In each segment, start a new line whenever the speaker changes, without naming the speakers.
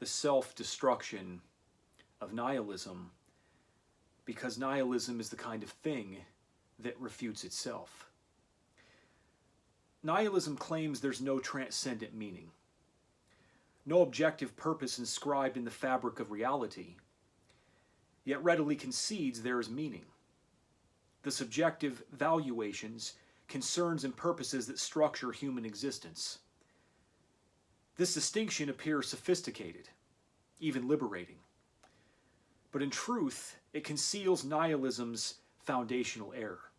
the self-destruction of nihilism, because nihilism is the kind of thing that refutes itself. Nihilism claims there's no transcendent meaning, no objective purpose inscribed in the fabric of reality, yet readily concedes there is meaning. The subjective valuations, concerns, and purposes that structure human existence. This distinction appears sophisticated, even liberating. But in truth, it conceals nihilism's foundational error.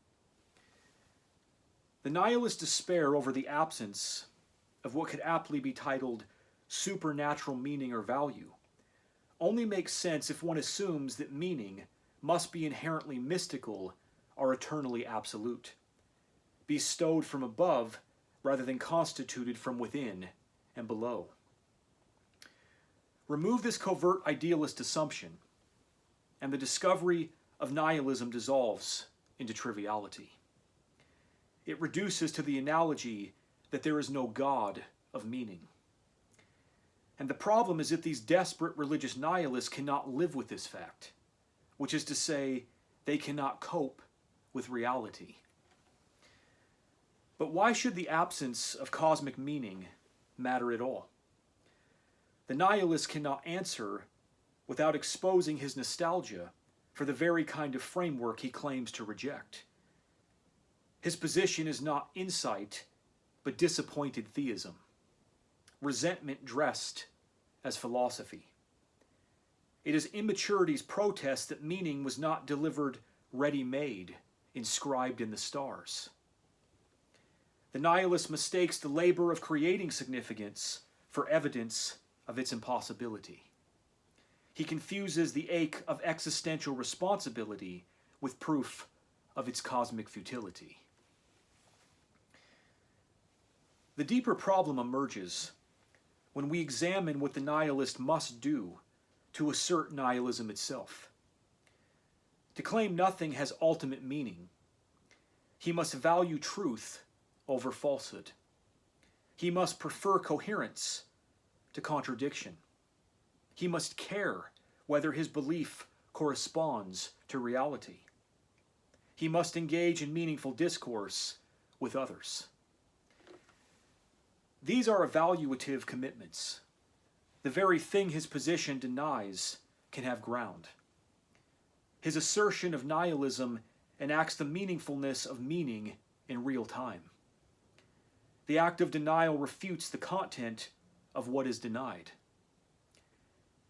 The nihilist despair over the absence of what could aptly be titled supernatural meaning or value only makes sense if one assumes that meaning must be inherently mystical or eternally absolute, bestowed from above rather than constituted from within and below. Remove this covert idealist assumption, and the discovery of nihilism dissolves into triviality. It reduces to the analogy that there is no God of meaning. And the problem is that these desperate religious nihilists cannot live with this fact, which is to say, they cannot cope with reality. But why should the absence of cosmic meaning matter at all? The nihilist cannot answer without exposing his nostalgia for the very kind of framework he claims to reject. His position is not insight, but disappointed theism, resentment dressed as philosophy. It is immaturity's protest that meaning was not delivered ready-made, inscribed in the stars. The nihilist mistakes the labor of creating significance for evidence of its impossibility. He confuses the ache of existential responsibility with proof of its cosmic futility. The deeper problem emerges when we examine what the nihilist must do to assert nihilism itself. To claim nothing has ultimate meaning, he must value truth over falsehood. He must prefer coherence to contradiction. He must care whether his belief corresponds to reality. He must engage in meaningful discourse with others. These are evaluative commitments. The very thing his position denies can have ground. His assertion of nihilism enacts the meaningfulness of meaning in real time. The act of denial refutes the content of what is denied.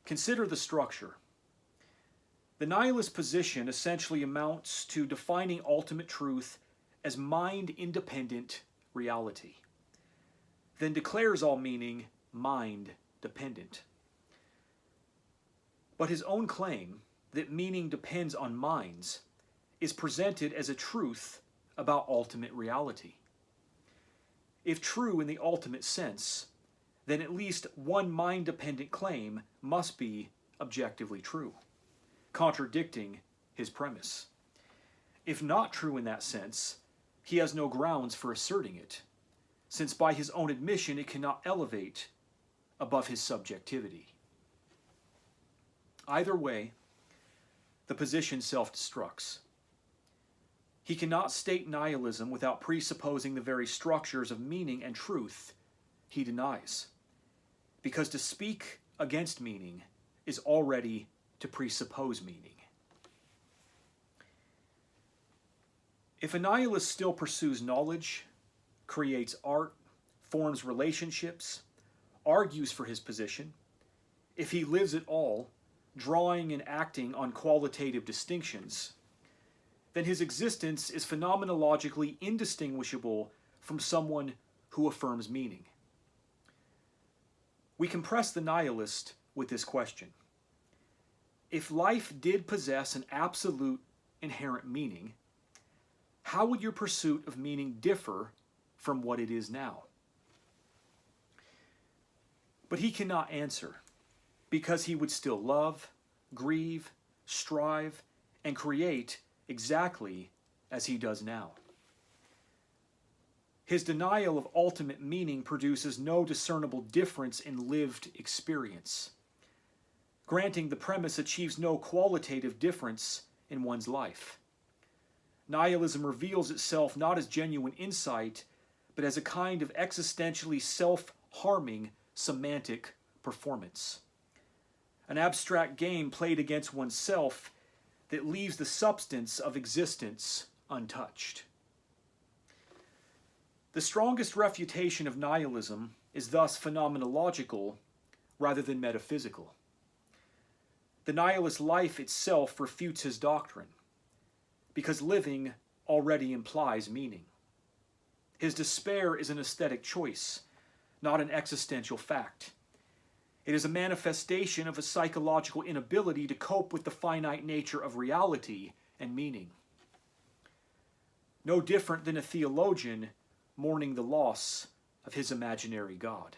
Consider the structure. The nihilist position essentially amounts to defining ultimate truth as mind-independent reality, then declares all meaning mind-dependent. But his own claim that meaning depends on minds is presented as a truth about ultimate reality. If true in the ultimate sense, then at least one mind-dependent claim must be objectively true, contradicting his premise. If not true in that sense, he has no grounds for asserting it, since by his own admission it cannot elevate above his subjectivity. Either way, the position self-destructs. He cannot state nihilism without presupposing the very structures of meaning and truth he denies, because to speak against meaning is already to presuppose meaning. If a nihilist still pursues knowledge, creates art, forms relationships, argues for his position, if he lives at all, drawing and acting on qualitative distinctions, then his existence is phenomenologically indistinguishable from someone who affirms meaning. We compress the nihilist with this question. If life did possess an absolute inherent meaning, how would your pursuit of meaning differ from what it is now? But he cannot answer, because he would still love, grieve, strive, and create exactly as he does now. His denial of ultimate meaning produces no discernible difference in lived experience, Granting the premise achieves no qualitative difference in one's life. Nihilism reveals itself not as genuine insight, but as a kind of existentially self-harming semantic performance. An abstract game played against oneself that leaves the substance of existence untouched. The strongest refutation of nihilism is thus phenomenological rather than metaphysical. The nihilist life itself refutes his doctrine, because living already implies meaning. His despair is an aesthetic choice, not an existential fact. It is a manifestation of a psychological inability to cope with the finite nature of reality and meaning. No different than a theologian mourning the loss of his imaginary God.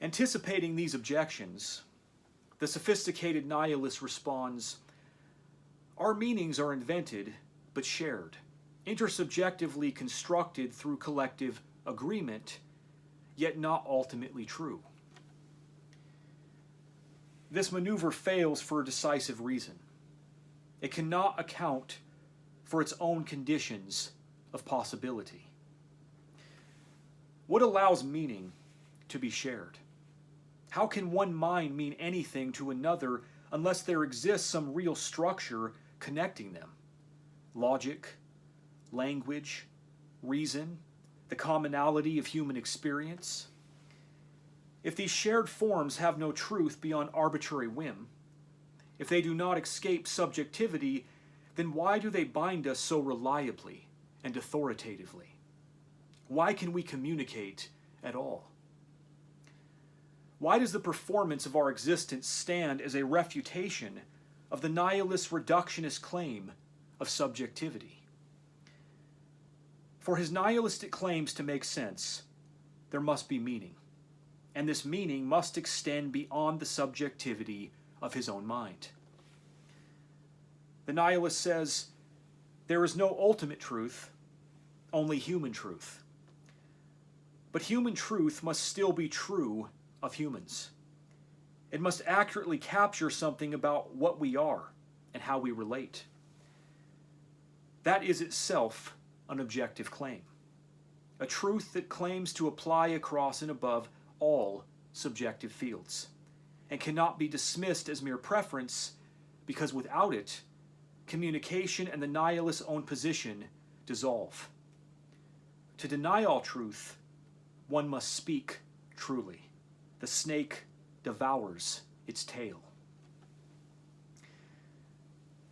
Anticipating these objections, the sophisticated nihilist responds, "Our meanings are invented but shared, intersubjectively constructed through collective agreement, yet not ultimately true." This maneuver fails for a decisive reason. It cannot account for its own conditions of possibility. What allows meaning to be shared? How can one mind mean anything to another unless there exists some real structure connecting them? Logic, language, reason, the commonality of human experience? If these shared forms have no truth beyond arbitrary whim, if they do not escape subjectivity, then why do they bind us so reliably and authoritatively? Why can we communicate at all? Why does the performance of our existence stand as a refutation of the nihilist reductionist claim of subjectivity? For his nihilistic claims to make sense, there must be meaning, and this meaning must extend beyond the subjectivity of his own mind. The nihilist says, there is no ultimate truth, only human truth. But human truth must still be true of humans. It must accurately capture something about what we are and how we relate. That is itself an objective claim, a truth that claims to apply across and above all subjective fields, and cannot be dismissed as mere preference, because without it, communication and the nihilist's own position dissolve. To deny all truth, one must speak truly. The snake devours its tail.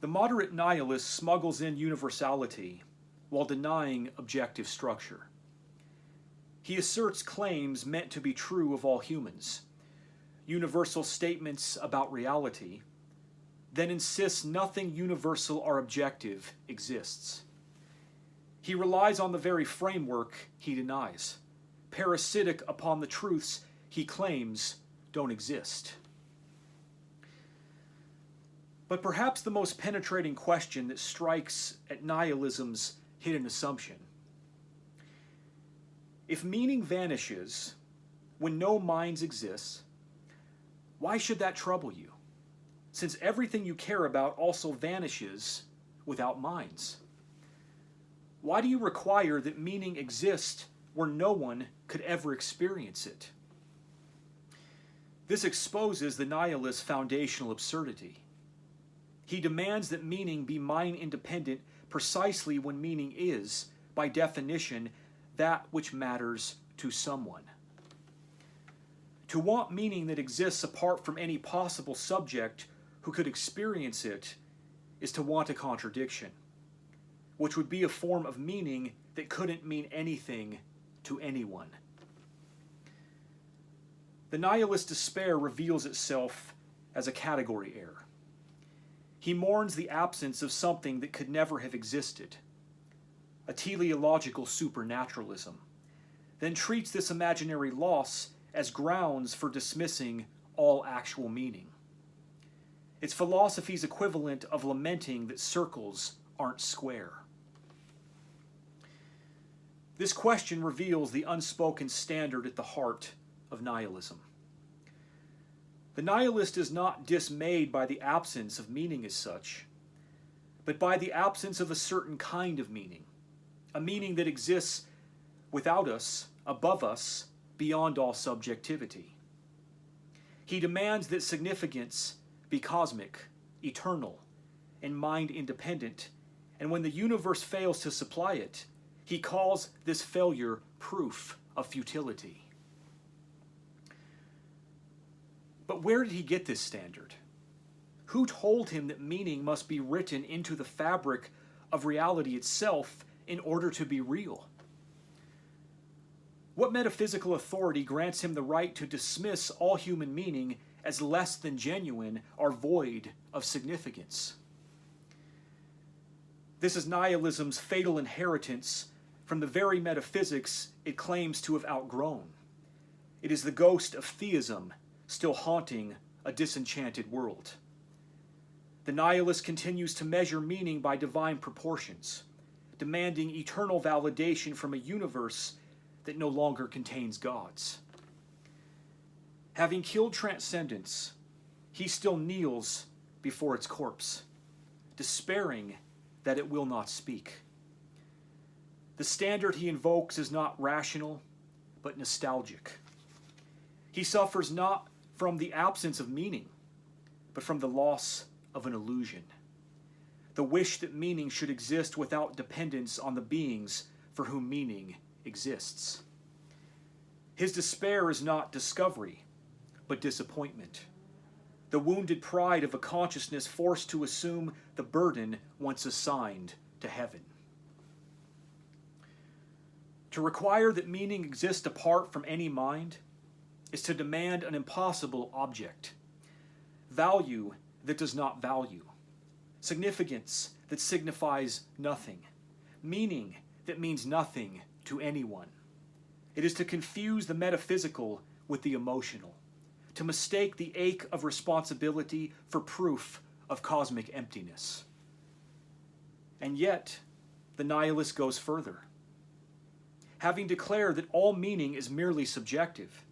The moderate nihilist smuggles in universality while denying objective structure. He asserts claims meant to be true of all humans, universal statements about reality, then insists nothing universal or objective exists. He relies on the very framework he denies, parasitic upon the truths he claims don't exist. But perhaps the most penetrating question that strikes at nihilism's hidden assumption: if meaning vanishes when no minds exist, why should that trouble you, since everything you care about also vanishes without minds? Why do you require that meaning exist where no one could ever experience it? This exposes the nihilist's foundational absurdity. He demands that meaning be mind-independent precisely when meaning is, by definition, that which matters to someone. To want meaning that exists apart from any possible subject who could experience it is to want a contradiction, which would be a form of meaning that couldn't mean anything to anyone. The nihilist despair reveals itself as a category error. He mourns the absence of something that could never have existed, a teleological supernaturalism, then treats this imaginary loss as grounds for dismissing all actual meaning. It's philosophy's equivalent of lamenting that circles aren't square. This question reveals the unspoken standard at the heart of nihilism. The nihilist is not dismayed by the absence of meaning as such, but by the absence of a certain kind of meaning, a meaning that exists without us, above us, beyond all subjectivity. He demands that significance be cosmic, eternal, and mind-independent, and when the universe fails to supply it, he calls this failure proof of futility. But where did he get this standard? Who told him that meaning must be written into the fabric of reality itself in order to be real? What metaphysical authority grants him the right to dismiss all human meaning as less than genuine or void of significance? This is nihilism's fatal inheritance from the very metaphysics it claims to have outgrown. It is the ghost of theism still haunting a disenchanted world. The nihilist continues to measure meaning by divine proportions, demanding eternal validation from a universe that no longer contains gods. Having killed transcendence, he still kneels before its corpse, despairing that it will not speak. The standard he invokes is not rational, but nostalgic. He suffers not from the absence of meaning, but from the loss of an illusion. The wish that meaning should exist without dependence on the beings for whom meaning exists. His despair is not discovery, but disappointment. The wounded pride of a consciousness forced to assume the burden once assigned to heaven. To require that meaning exist apart from any mind is to demand an impossible object, value that does not value, significance that signifies nothing, meaning that means nothing to anyone. It is to confuse the metaphysical with the emotional, to mistake the ache of responsibility for proof of cosmic emptiness. And yet, the nihilist goes further. Having declared that all meaning is merely subjective,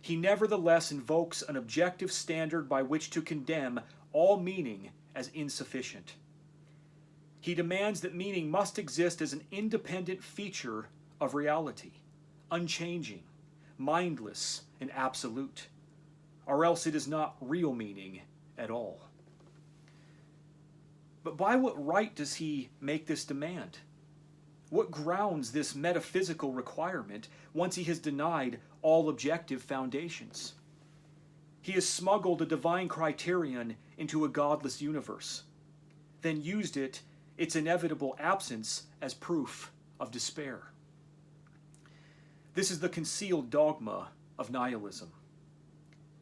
he nevertheless invokes an objective standard by which to condemn all meaning as insufficient. He demands that meaning must exist as an independent feature of reality, unchanging, mindless, and absolute, or else it is not real meaning at all. But by what right does he make this demand? What grounds this metaphysical requirement once he has denied all objective foundations? He has smuggled a divine criterion into a godless universe, then used its inevitable absence as proof of despair. This is the concealed dogma of nihilism.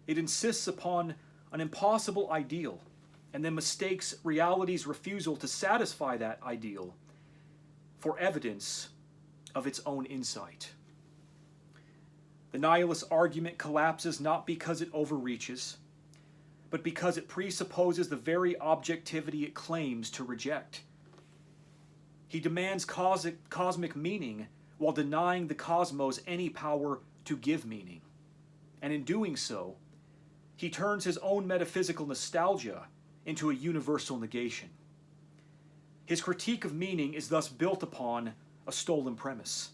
It insists upon an impossible ideal and then mistakes reality's refusal to satisfy that ideal for evidence of its own insight. The nihilist argument collapses not because it overreaches, but because it presupposes the very objectivity it claims to reject. He demands cosmic meaning while denying the cosmos any power to give meaning. And in doing so, he turns his own metaphysical nostalgia into a universal negation. His critique of meaning is thus built upon a stolen premise,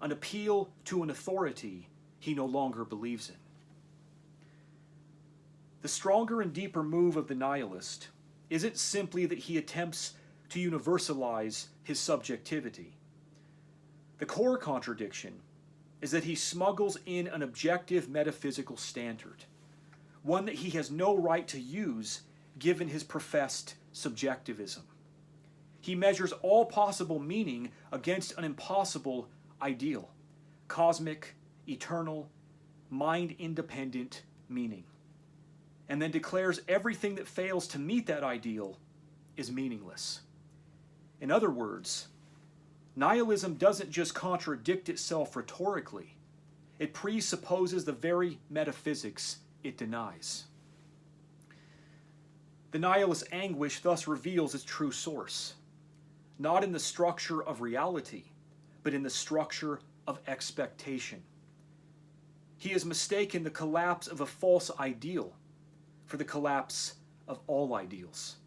an appeal to an authority he no longer believes in. The stronger and deeper move of the nihilist isn't simply that he attempts to universalize his subjectivity. The core contradiction is that he smuggles in an objective metaphysical standard, one that he has no right to use given his professed subjectivism. He measures all possible meaning against an impossible ideal, cosmic, eternal, mind-independent meaning, and then declares everything that fails to meet that ideal is meaningless. In other words, nihilism doesn't just contradict itself rhetorically, it presupposes the very metaphysics it denies. The nihilist anguish thus reveals its true source, not in the structure of reality, but in the structure of expectation. He has mistaken the collapse of a false ideal for the collapse of all ideals.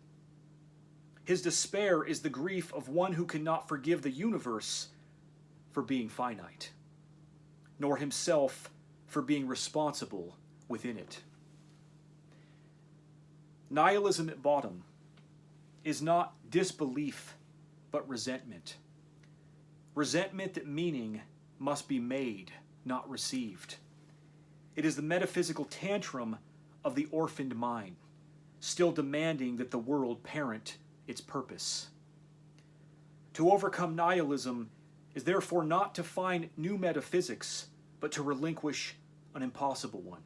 His despair is the grief of one who cannot forgive the universe for being finite, nor himself for being responsible within it. Nihilism at bottom is not disbelief, but resentment. Resentment that meaning must be made, not received. It is the metaphysical tantrum of the orphaned mind, still demanding that the world parent its purpose. To overcome nihilism is therefore not to find new metaphysics, but to relinquish an impossible one.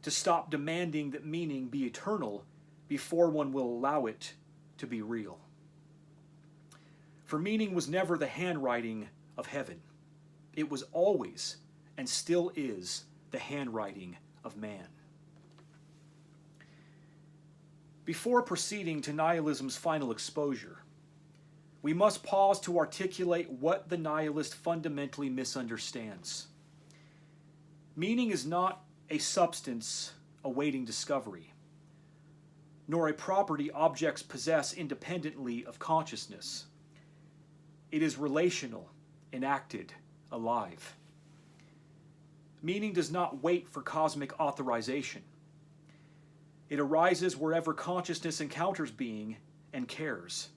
To stop demanding that meaning be eternal before one will allow it to be real. For meaning was never the handwriting of heaven. It was always, and still is, the handwriting of man. Before proceeding to nihilism's final exposure, we must pause to articulate what the nihilist fundamentally misunderstands. Meaning is not a substance awaiting discovery, nor a property objects possess independently of consciousness. It is relational, enacted, alive. Meaning does not wait for cosmic authorization. It arises wherever consciousness encounters being and cares.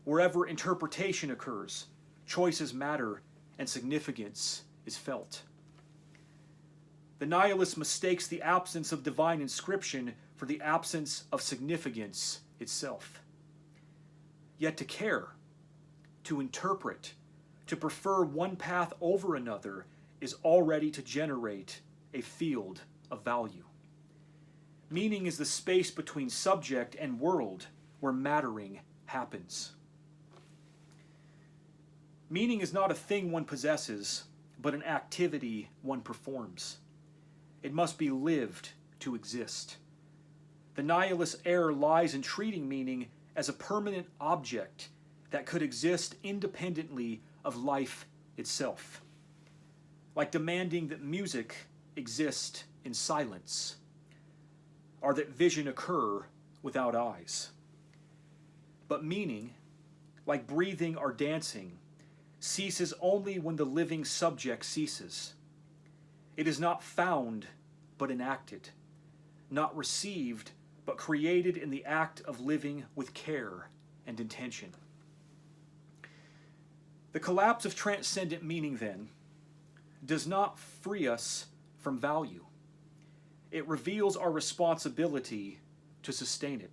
Wherever interpretation occurs, choices matter, and significance is felt. The nihilist mistakes the absence of divine inscription for the absence of significance itself. Yet to care, to interpret, to prefer one path over another is already to generate a field of value. Meaning is the space between subject and world where mattering happens. Meaning is not a thing one possesses, but an activity one performs. It must be lived to exist. The nihilist error lies in treating meaning as a permanent object that could exist independently of life itself, like demanding that music exist in silence, or that vision occur without eyes. But meaning, like breathing or dancing, ceases only when the living subject ceases. It is not found, but enacted, not received, but created in the act of living with care and intention. The collapse of transcendent meaning, then, does not free us from value. It reveals our responsibility to sustain it.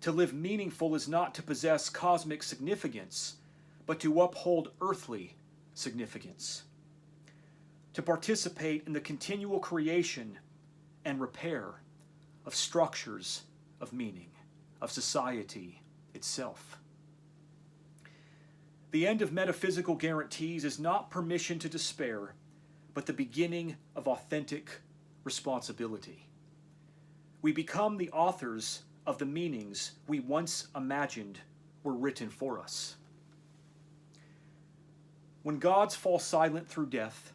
To live meaningful is not to possess cosmic significance, but to uphold earthly significance. To participate in the continual creation and repair of structures of meaning, of society itself. The end of metaphysical guarantees is not permission to despair, but the beginning of authentic responsibility. We become the authors of the meanings we once imagined were written for us. When gods fall silent through death,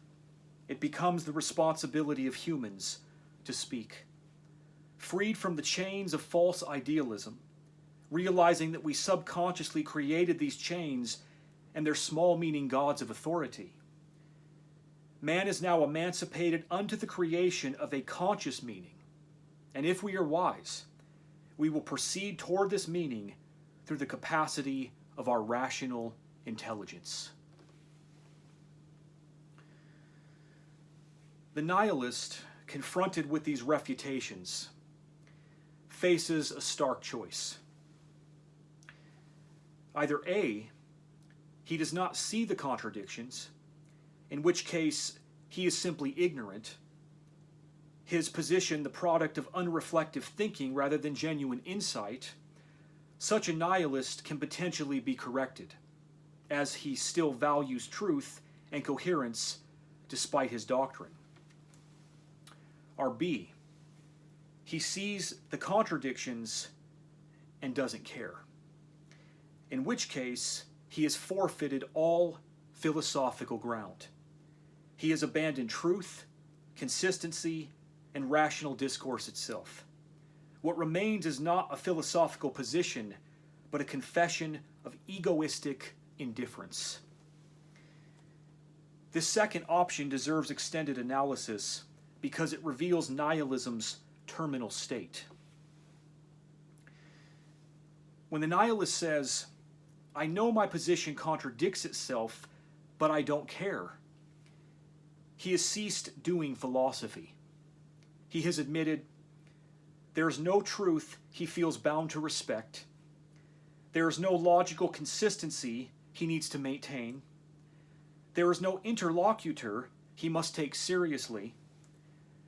it becomes the responsibility of humans to speak. Freed from the chains of false idealism, realizing that we subconsciously created these chains and their small meaning gods of authority. Man is now emancipated unto the creation of a conscious meaning, and if we are wise, we will proceed toward this meaning through the capacity of our rational intelligence. The nihilist, confronted with these refutations, faces a stark choice. Either A, he does not see the contradictions, in which case he is simply ignorant, his position the product of unreflective thinking rather than genuine insight. Such a nihilist can potentially be corrected, as he still values truth and coherence despite his doctrine. Or B, he sees the contradictions and doesn't care, in which case he has forfeited all philosophical ground. He has abandoned truth, consistency, and rational discourse itself. what remains is not a philosophical position, but a confession of egoistic indifference. This second option deserves extended analysis because it reveals nihilism's terminal state. When the nihilist says, "I know my position contradicts itself, but I don't care," he has ceased doing philosophy. He has admitted there is no truth he feels bound to respect. There is no logical consistency he needs to maintain. There is no interlocutor he must take seriously.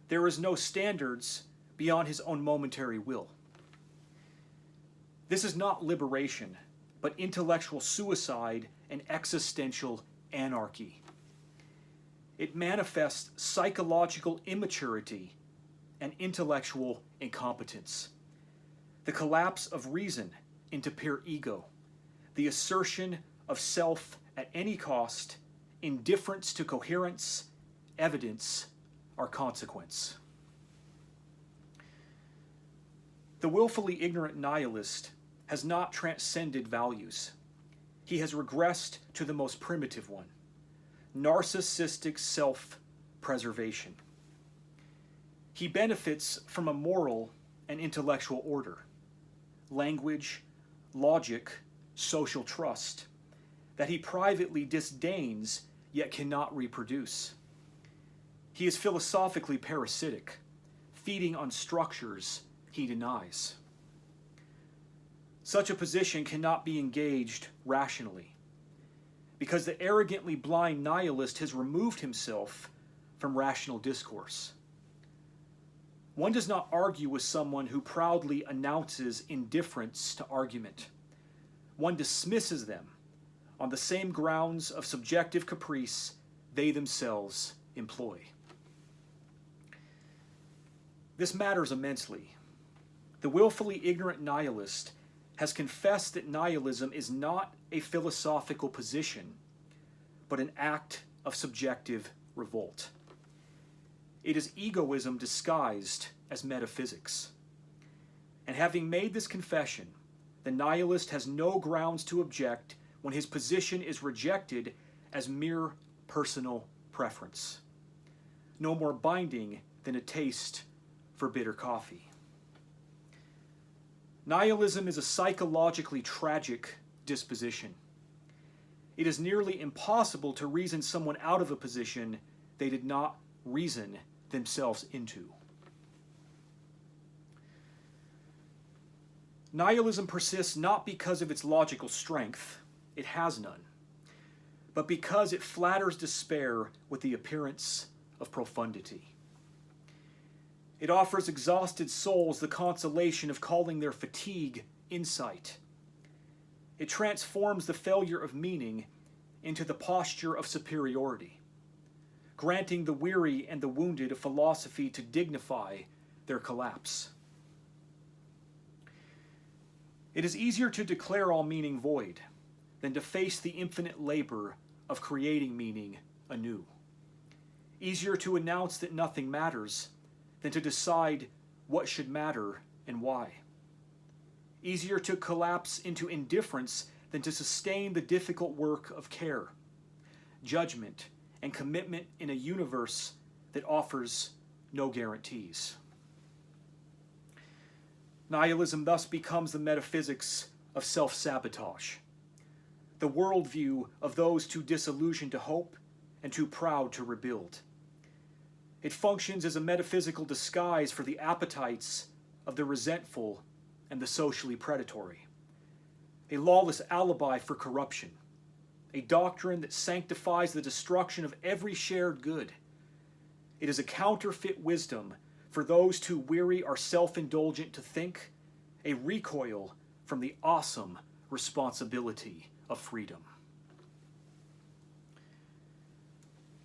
There is no standards beyond his own momentary will. This is not liberation, but intellectual suicide and existential anarchy. It manifests psychological immaturity and intellectual incompetence, the collapse of reason into pure ego, the assertion of self at any cost, indifference to coherence, evidence, or consequence. The willfully ignorant nihilist has not transcended values. He has regressed to the most primitive one, narcissistic self-preservation. He benefits from a moral and intellectual order, language, logic, social trust, that he privately disdains yet cannot reproduce. He is philosophically parasitic, feeding on structures he denies. Such a position cannot be engaged rationally, because the arrogantly blind nihilist has removed himself from rational discourse. One does not argue with someone who proudly announces indifference to argument. One dismisses them on the same grounds of subjective caprice they themselves employ. This matters immensely. The willfully ignorant nihilist has confessed that nihilism is not a philosophical position, but an act of subjective revolt. It is egoism disguised as metaphysics. And having made this confession, the nihilist has no grounds to object when his position is rejected as mere personal preference, no more binding than a taste for bitter coffee. Nihilism is a psychologically tragic disposition. It is nearly impossible to reason someone out of a position they did not reason themselves into. Nihilism persists not because of its logical strength, it has none, but because it flatters despair with the appearance of profundity. It offers exhausted souls the consolation of calling their fatigue insight. It transforms the failure of meaning into the posture of superiority, granting the weary and the wounded a philosophy to dignify their collapse. It is easier to declare all meaning void than to face the infinite labor of creating meaning anew. Easier to announce that nothing matters than to decide what should matter and why. Easier to collapse into indifference than to sustain the difficult work of care, judgment, and commitment in a universe that offers no guarantees. Nihilism thus becomes the metaphysics of self-sabotage, the worldview of those too disillusioned to hope and too proud to rebuild. It functions as a metaphysical disguise for the appetites of the resentful and the socially predatory, a lawless alibi for corruption, a doctrine that sanctifies the destruction of every shared good. It is a counterfeit wisdom for those too weary or self-indulgent to think, a recoil from the awesome responsibility of freedom.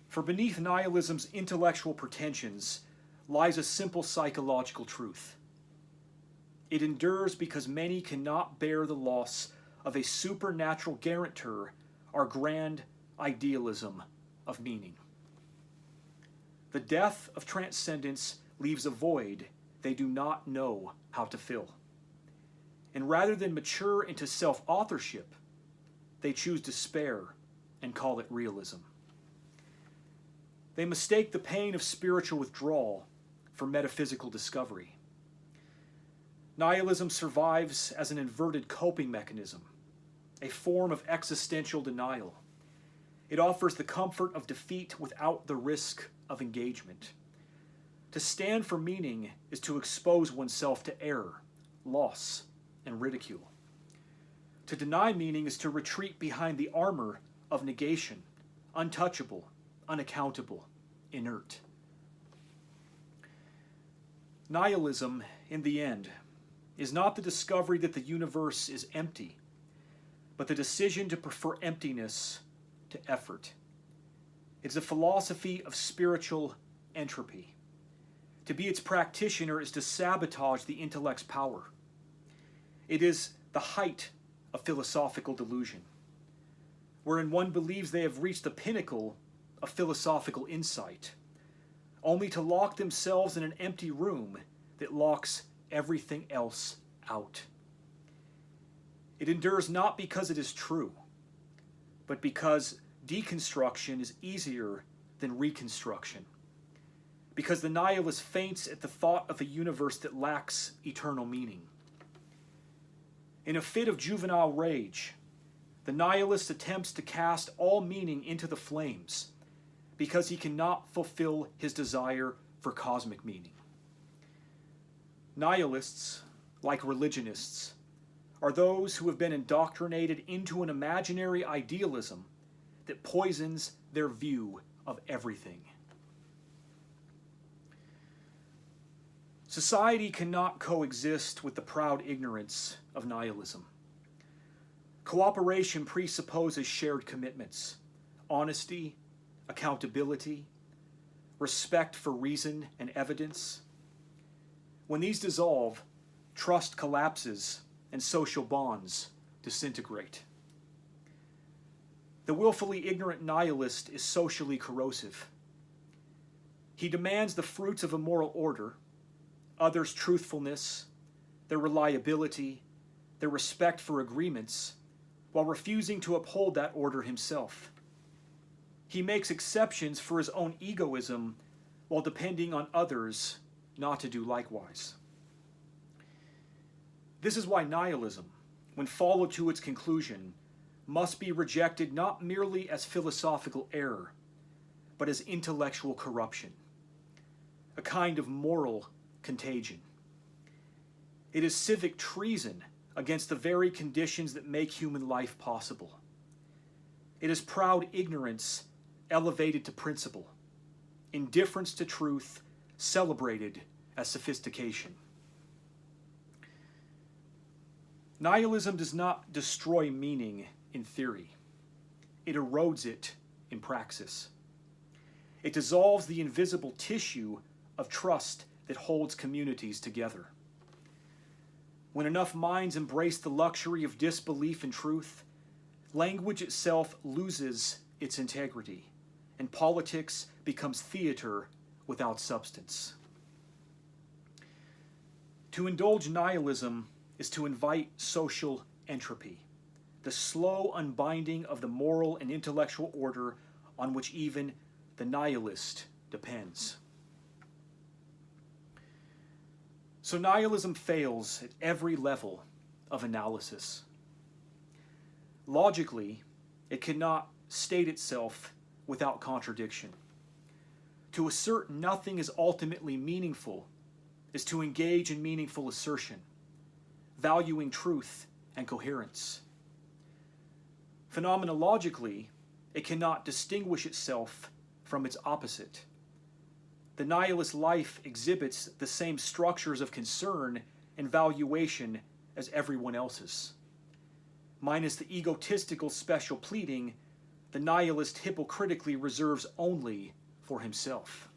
For beneath nihilism's intellectual pretensions lies a simple psychological truth. It endures because many cannot bear the loss of a supernatural guarantor or grand idealism of meaning. The death of transcendence leaves a void they do not know how to fill. And rather than mature into self-authorship, they choose despair and call it realism. They mistake the pain of spiritual withdrawal for metaphysical discovery. Nihilism survives as an inverted coping mechanism, a form of existential denial. It offers the comfort of defeat without the risk of engagement. To stand for meaning is to expose oneself to error, loss, and ridicule. To deny meaning is to retreat behind the armor of negation, untouchable, unaccountable, inert. Nihilism, in the end, is not the discovery that the universe is empty, but the decision to prefer emptiness to effort. It's a philosophy of spiritual entropy. To be its practitioner is to sabotage the intellect's power. It is the height of philosophical delusion, wherein one believes they have reached the pinnacle of philosophical insight, only to lock themselves in an empty room that locks everything else out. It endures not because it is true, but because deconstruction is easier than reconstruction. Because the nihilist faints at the thought of a universe that lacks eternal meaning. In a fit of juvenile rage, the nihilist attempts to cast all meaning into the flames because he cannot fulfill his desire for cosmic meaning. Nihilists, like religionists, are those who have been indoctrinated into an imaginary idealism that poisons their view of everything. Society cannot coexist with the proud ignorance of nihilism. Cooperation presupposes shared commitments, honesty, accountability, respect for reason and evidence. When these dissolve, trust collapses and social bonds disintegrate. The willfully ignorant nihilist is socially corrosive. He demands the fruits of a moral order, others' truthfulness, their reliability, their respect for agreements, while refusing to uphold that order himself. He makes exceptions for his own egoism while depending on others not to do likewise. This is why nihilism, when followed to its conclusion, must be rejected not merely as philosophical error, but as intellectual corruption, a kind of moral contagion. It is civic treason against the very conditions that make human life possible. It is proud ignorance elevated to principle, indifference to truth celebrated as sophistication. Nihilism does not destroy meaning in theory. It erodes it in praxis. It dissolves the invisible tissue of trust that holds communities together. When enough minds embrace the luxury of disbelief in truth, language itself loses its integrity, and politics becomes theater without substance. To indulge nihilism is to invite social entropy, the slow unbinding of the moral and intellectual order on which even the nihilist depends. So nihilism fails at every level of analysis. Logically, it cannot state itself without contradiction. To assert nothing is ultimately meaningful is to engage in meaningful assertion, valuing truth and coherence. Phenomenologically, it cannot distinguish itself from its opposite. The nihilist life exhibits the same structures of concern and valuation as everyone else's. Minus the egotistical special pleading, the nihilist hypocritically reserves only for himself.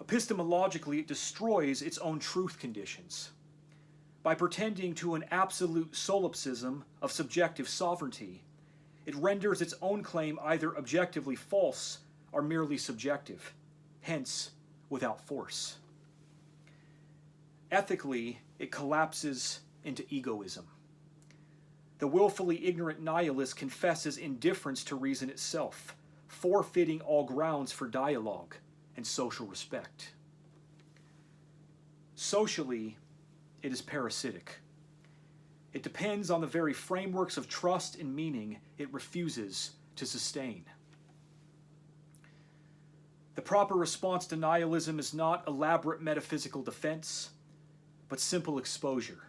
Epistemologically, it destroys its own truth conditions. By pretending to an absolute solipsism of subjective sovereignty, it renders its own claim either objectively false or merely subjective, hence without force. Ethically, it collapses into egoism. The willfully ignorant nihilist confesses indifference to reason itself, forfeiting all grounds for dialogue and social respect. Socially, it is parasitic. It depends on the very frameworks of trust and meaning it refuses to sustain. The proper response to nihilism is not elaborate metaphysical defense, but simple exposure.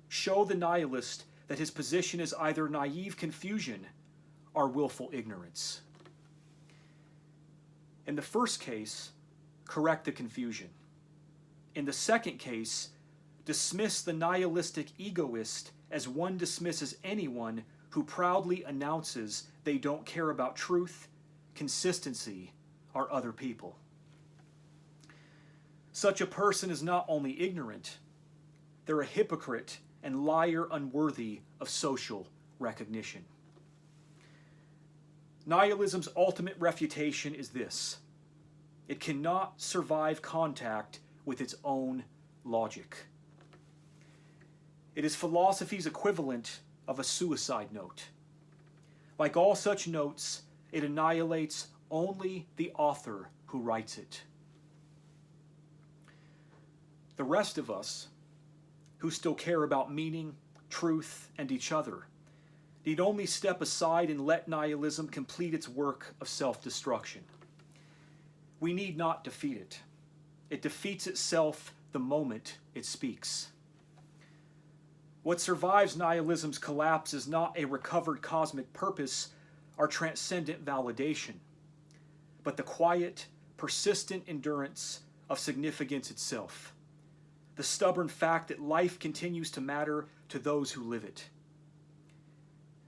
Show the nihilist that his position is either naive confusion or willful ignorance. In the first case, correct the confusion. In the second case, dismiss the nihilistic egoist as one dismisses anyone who proudly announces they don't care about truth, consistency, or other people. Such a person is not only ignorant, they're a hypocrite and liar unworthy of social recognition. Nihilism's ultimate refutation is this: it cannot survive contact with its own logic. It is philosophy's equivalent of a suicide note. Like all such notes, it annihilates only the author who writes it. The rest of us, who still care about meaning, truth, and each other, need only step aside and let nihilism complete its work of self-destruction. We need not defeat it. It defeats itself the moment it speaks. What survives nihilism's collapse is not a recovered cosmic purpose or transcendent validation, but the quiet, persistent endurance of significance itself. The stubborn fact that life continues to matter to those who live it.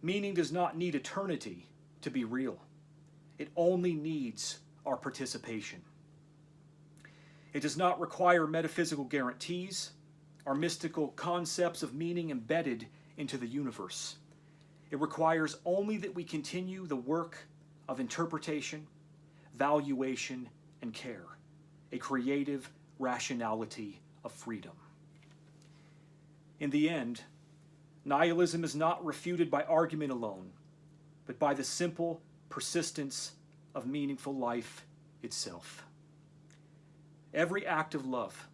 Meaning does not need eternity to be real. It only needs our participation. It does not require metaphysical guarantees or mystical concepts of meaning embedded into the universe. It requires only that we continue the work of interpretation, valuation, and care, a creative rationality of freedom. In the end, nihilism is not refuted by argument alone, but by the simple persistence of meaningful life itself. Every act of love,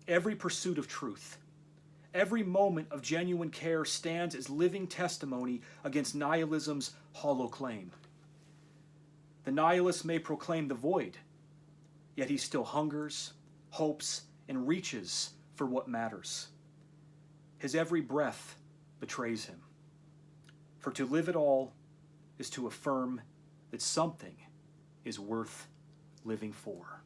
every pursuit of truth, every moment of genuine care stands as living testimony against nihilism's hollow claim. The nihilist may proclaim the void, yet he still hungers, hopes, and reaches for what matters. His every breath betrays him. For to live at all is to affirm that something is worth living for.